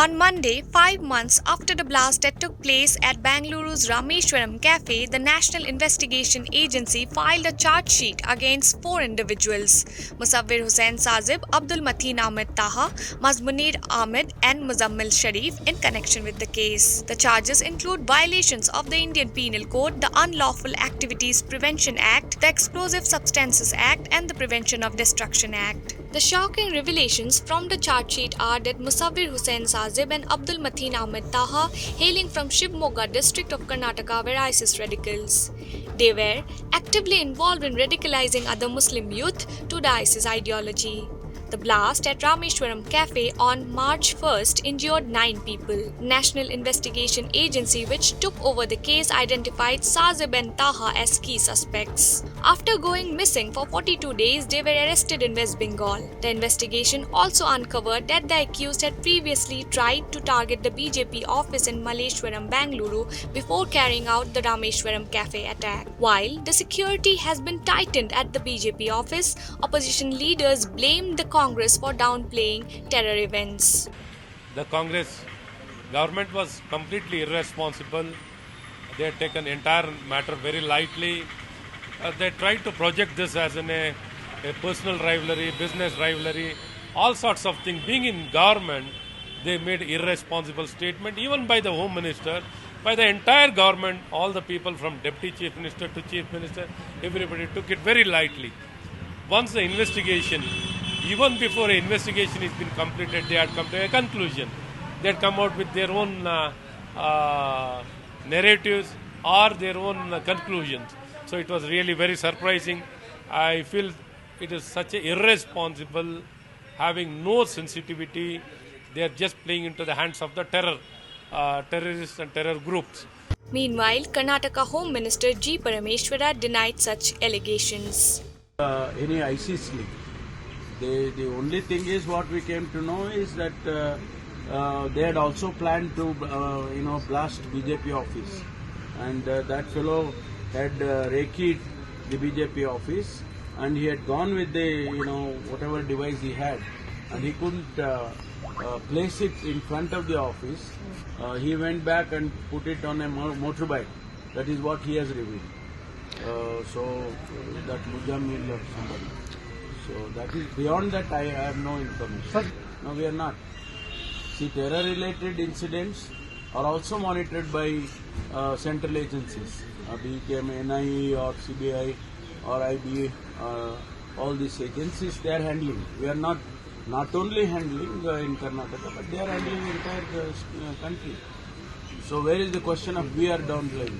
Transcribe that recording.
On Monday, 5 months after the blast that took place at Bengaluru's Rameshwaram Café, the National Investigation Agency filed a charge sheet against 4 individuals: Mussavir Hussain Shajib, Abdul Mateen Ahmed Taha, Maz Muneer Ahmed and Muzammil Sharif in connection with the case. The charges include violations of the Indian Penal Code, the Unlawful Activities Prevention Act, the Explosive Substances Act and the Prevention of Destruction Act. The shocking revelations from the charge sheet are that Mussavir Hussain Shajib and Abdul Mateen Ahmed Taha, hailing from Shivamogga District of Karnataka, were ISIS radicals. They were actively involved in radicalizing other Muslim youth to the ISIS ideology. The blast at Rameshwaram Café on March 1st injured 9 people. National Investigation Agency, which took over the case, identified Shazib and Taaha as key suspects. After going missing for 42 days, they were arrested in West Bengal. The investigation also uncovered that the accused had previously tried to target the BJP office in Malleshwaram, Bengaluru before carrying out the Rameshwaram Café attack. While the security has been tightened at the BJP office, opposition leaders blamed the Congress for downplaying terror events. The Congress government was completely irresponsible. They had taken entire matter very lightly. They tried to project this as a personal rivalry, business rivalry, all sorts of things. Being in government, they made irresponsible statement, even by the Home Minister, by the entire government, all the people from Deputy Chief Minister to Chief Minister, everybody took it very lightly. Once the investigation, even before an investigation has been completed, they had come to a conclusion. They had come out with their own narratives or their own conclusions. So it was really very surprising. I feel it is such a irresponsible, having no sensitivity. They are just playing into the hands of the terrorists and terror groups. Meanwhile, Karnataka Home Minister G. Parameshwara denied such allegations. Any ISIS link. The only thing is, what we came to know is that they had also planned to blast BJP office, and that fellow had rakied the BJP office, and he had gone with the whatever device he had, and he couldn't place it in front of the office. He went back and put it on a motorbike. That is what he has revealed. So that Muzammil or somebody. So that is, beyond that I have no information. No, we are not. See, terror-related incidents are also monitored by central agencies, NIA or CBI or IB, all these agencies, they are handling. We are not only handling in Karnataka, but they are handling the entire country. So where is the question of we are downplaying?